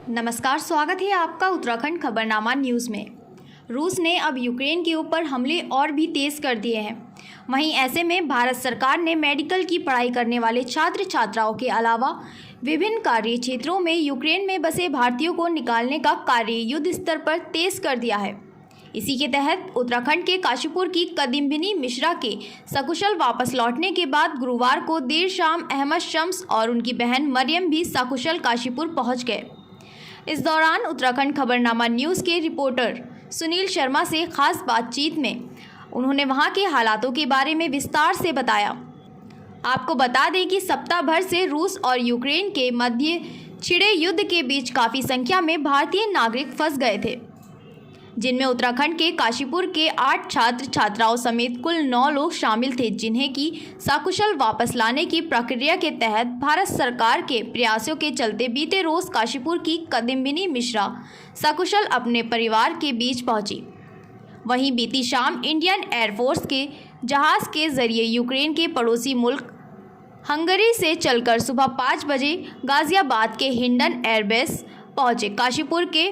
नमस्कार, स्वागत है आपका उत्तराखंड खबरनामा न्यूज़ में। रूस ने अब यूक्रेन के ऊपर हमले और भी तेज़ कर दिए हैं। वहीं ऐसे में भारत सरकार ने मेडिकल की पढ़ाई करने वाले छात्र छात्राओं के अलावा विभिन्न कार्य क्षेत्रों में यूक्रेन में बसे भारतीयों को निकालने का कार्य युद्ध स्तर पर तेज़ कर दिया है। इसी के तहत उत्तराखंड के काशीपुर की कदिम्बिनी मिश्रा के सकुशल वापस लौटने के बाद गुरुवार को देर शाम अहमद शम्स और उनकी बहन मरियम भी सकुशल काशीपुर पहुंच गए। इस दौरान उत्तराखंड खबरनामा न्यूज़ के रिपोर्टर सुनील शर्मा से खास बातचीत में उन्होंने वहां के हालातों के बारे में विस्तार से बताया। आपको बता दें कि सप्ताह भर से रूस और यूक्रेन के मध्य छिड़े युद्ध के बीच काफ़ी संख्या में भारतीय नागरिक फंस गए थे, जिनमें उत्तराखंड के काशीपुर के 8 छात्र छात्राओं समेत कुल 9 लोग शामिल थे, जिन्हें की सकुशल वापस लाने की प्रक्रिया के तहत भारत सरकार के प्रयासों के चलते बीते रोज काशीपुर की कदिम्बिनी मिश्रा सकुशल अपने परिवार के बीच पहुंची। वहीं बीती शाम इंडियन एयरफोर्स के जहाज़ के जरिए यूक्रेन के पड़ोसी मुल्क हंगरी से चलकर सुबह 5 बजे गाजियाबाद के हिंडन एयरबेस पहुंचे। काशीपुर के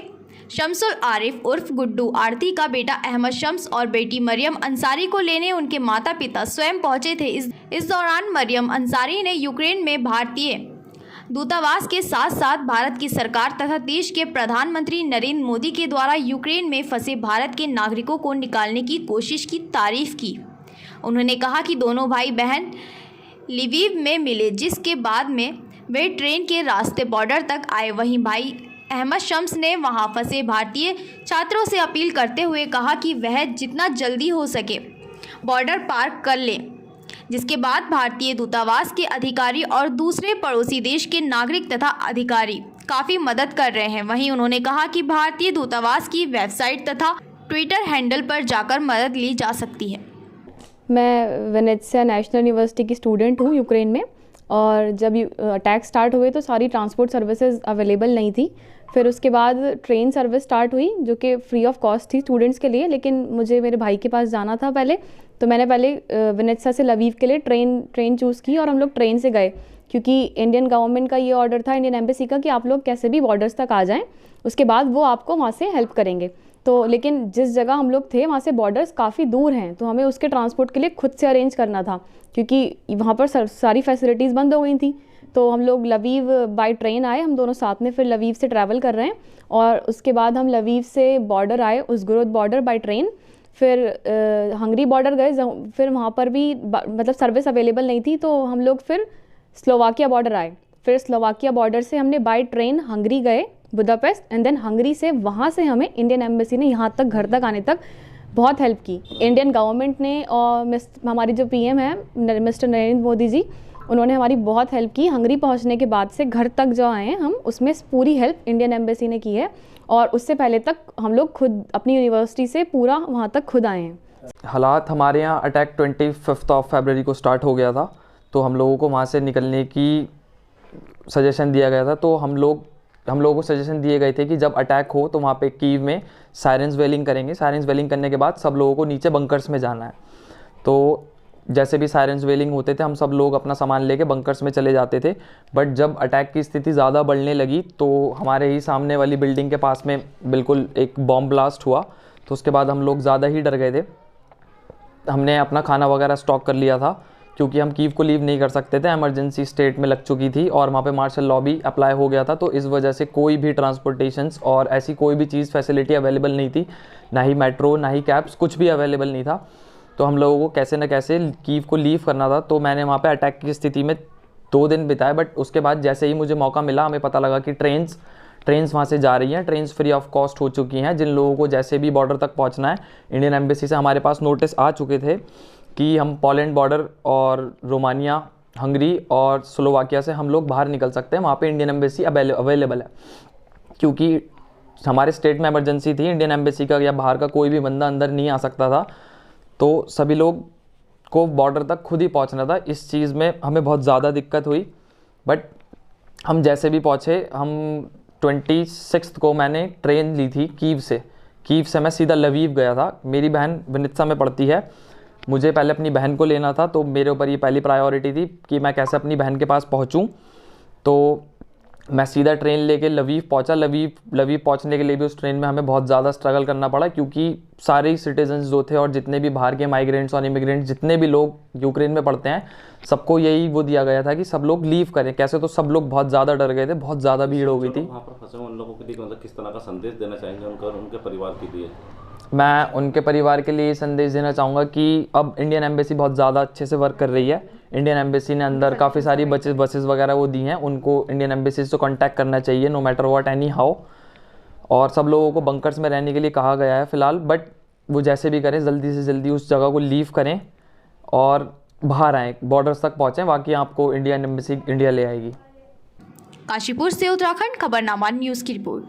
शम्सुल आरिफ उर्फ गुड्डू आरती का बेटा अहमद शम्स और बेटी मरियम अंसारी को लेने उनके माता पिता स्वयं पहुंचे थे। इस दौरान मरियम अंसारी ने यूक्रेन में भारतीय दूतावास के साथ साथ भारत की सरकार तथा देश के प्रधानमंत्री नरेंद्र मोदी के द्वारा यूक्रेन में फंसे भारत के नागरिकों को निकालने की कोशिश की तारीफ की। उन्होंने कहा कि दोनों भाई बहन लिविव में मिले, जिसके बाद में वे ट्रेन के रास्ते बॉर्डर तक आए। वहीं भाई अहमद शम्स ने वहां फंसे भारतीय छात्रों से अपील करते हुए कहा कि वह जितना जल्दी हो सके बॉर्डर पार कर लें, जिसके बाद भारतीय दूतावास के अधिकारी और दूसरे पड़ोसी देश के नागरिक तथा अधिकारी काफ़ी मदद कर रहे हैं। वहीं उन्होंने कहा कि भारतीय दूतावास की वेबसाइट तथा ट्विटर हैंडल पर जाकर मदद ली जा सकती है। मैं वेनेत्सिया नेशनल यूनिवर्सिटी की स्टूडेंट हूँ यूक्रेन में, और जब अटैक स्टार्ट हुए तो सारी ट्रांसपोर्ट सर्विसेज अवेलेबल नहीं थी। फिर उसके बाद ट्रेन सर्विस स्टार्ट हुई जो कि फ्री ऑफ कॉस्ट थी स्टूडेंट्स के लिए, लेकिन मुझे मेरे भाई के पास जाना था पहले, तो मैंने पहले वेनेत्सिया से लवीव के लिए ट्रेन चूज़ की और हम लोग ट्रेन से गए, क्योंकि इंडियन गवर्नमेंट का ये ऑर्डर था, इंडियन एम्बेसी का, कि आप लोग कैसे भी बॉर्डर्स तक आ जाएँ, उसके बाद वो आपको वहाँ से हेल्प करेंगे। तो लेकिन जिस जगह हम लोग थे वहाँ से बॉर्डर्स काफ़ी दूर हैं, तो हमें उसके ट्रांसपोर्ट के लिए खुद से अरेंज करना था, क्योंकि वहाँ पर सारी फैसिलिटीज़ बंद हो गई थी। तो हम लोग लवीव बाय ट्रेन आए, हम दोनों साथ में फिर लवीव से ट्रैवल कर रहे हैं, और उसके बाद हम लवीव से बॉर्डर आए, उज़गुरुद बॉर्डर बाय ट्रेन, फिर हंगरी बॉर्डर गए, फिर वहाँ पर भी मतलब सर्विस अवेलेबल नहीं थी, तो हम लोग फिर स्लोवाकिया बॉर्डर आए। फिर स्लोवाकिया बॉर्डर से हमने बाय ट्रेन हंगरी गए, बुदापेस्ट, एंड देन हंगरी से वहाँ से हमें इंडियन एम्बेसी ने यहाँ तक घर तक आने तक बहुत हेल्प की। इंडियन गवर्नमेंट ने और हमारी जो पीएम है मिस्टर नरेंद्र मोदी जी, उन्होंने हमारी बहुत हेल्प की। हंगरी पहुँचने के बाद से घर तक जो आए हैं हम, उसमें पूरी हेल्प इंडियन एम्बेसी ने की है, और उससे पहले तक हम लोग खुद अपनी यूनिवर्सिटी से पूरा वहाँ तक खुद आए हैं। हालात हमारे यहाँ अटैक 25 फरवरी को स्टार्ट हो गया था, तो हम लोगों को वहाँ से निकलने की सजेशन दिया गया था। तो हम लोगों को सजेशन दिए गए थे कि जब अटैक हो तो वहाँ पे कीव में सायरन्स वेलिंग करेंगे। सायरन्स वेलिंग करने के बाद सब लोगों को नीचे बंकर्स में जाना है। तो जैसे भी सायरन्स वेलिंग होते थे, हम सब लोग अपना सामान लेके बंकर्स में चले जाते थे। बट जब अटैक की स्थिति ज़्यादा बढ़ने लगी तो हमारे ही सामने वाली बिल्डिंग के पास में बिल्कुल एक बॉम्ब ब्लास्ट हुआ। तो उसके बाद हम लोग ज़्यादा ही डर गए थे। हमने अपना खाना वगैरह स्टॉक कर लिया था, क्योंकि हम कीव को लीव नहीं कर सकते थे, इमरजेंसी स्टेट में लग चुकी थी और वहाँ पे मार्शल लॉ भी अप्लाई हो गया था। तो इस वजह से कोई भी ट्रांसपोर्टेशंस और ऐसी कोई भी चीज़ फैसिलिटी अवेलेबल नहीं थी, ना ही मेट्रो ना ही कैब्स, कुछ भी अवेलेबल नहीं था। तो हम लोगों को कैसे न कैसे कीव को लीव करना था। तो मैंने वहाँ पे अटैक की स्थिति में 2 दिन बिताए। बट उसके बाद जैसे ही मुझे मौका मिला, हमें पता लगा कि ट्रेन्स वहाँ से जा रही हैं, ट्रेन्स फ्री ऑफ कॉस्ट हो चुकी हैं। जिन लोगों को जैसे भी बॉर्डर तक पहुँचना है, इंडियन एम्बेसी से हमारे पास नोटिस आ चुके थे कि हम पोलैंड बॉर्डर और रोमानिया, हंगरी और स्लोवाकिया से हम लोग बाहर निकल सकते हैं। वहाँ पे इंडियन एम्बेसी अवेलेबल है, क्योंकि हमारे स्टेट में इमरजेंसी थी, इंडियन एम्बेसी का या बाहर का कोई भी बंदा अंदर नहीं आ सकता था। तो सभी लोग को बॉर्डर तक खुद ही पहुँचना था। इस चीज़ में हमें बहुत ज़्यादा दिक्कत हुई, बट हम जैसे भी पहुँचे। हम 26 को मैंने ट्रेन ली थी कीव से मैं सीधा लवीव गया था। मेरी बहन वेनेत्सिया में पढ़ती है, मुझे पहले अपनी बहन को लेना था, तो मेरे ऊपर ये पहली प्रायोरिटी थी कि मैं कैसे अपनी बहन के पास पहुंचूं। तो मैं सीधा ट्रेन लेके लवीव पहुंचा। लवीव पहुंचने के लिए भी उस ट्रेन में हमें बहुत ज़्यादा स्ट्रगल करना पड़ा, क्योंकि सारे सिटीजन्स जो थे और जितने भी बाहर के माइग्रेंट्स और इमिग्रेंट्स जितने भी लोग यूक्रेन में पढ़ते हैं, सबको यही वो दिया गया था कि सब लोग लीव करें। कैसे तो सब लोग बहुत ज़्यादा डर गए थे, बहुत ज़्यादा भीड़ हो गई थी। वहाँ पर फंसे उन लोगों के लिए मतलब किस तरह का संदेश देना चाहेंगे उनका और उनके परिवार के लिए? मैं उनके परिवार के लिए संदेश देना चाहूँगा कि अब इंडियन एम्बेसी बहुत ज़्यादा अच्छे से वर्क कर रही है। इंडियन एम्बेसी ने अंदर काफ़ी सारी बसेस वगैरह वो दी हैं, उनको इंडियन एम्बेसी से कांटेक्ट करना चाहिए no matter what anyhow. और सब लोगों को बंकर्स में रहने के लिए कहा गया है फ़िलहाल, बट वो जैसे भी करें जल्दी से जल्दी उस जगह को लीव करें और बाहर आएँ, बॉर्डर्स तक पहुँचें, बाकी आपको इंडियन एम्बेसी इंडिया ले आएगी। काशीपुर से उत्तराखंड खबरनामा न्यूज़ की रिपोर्ट।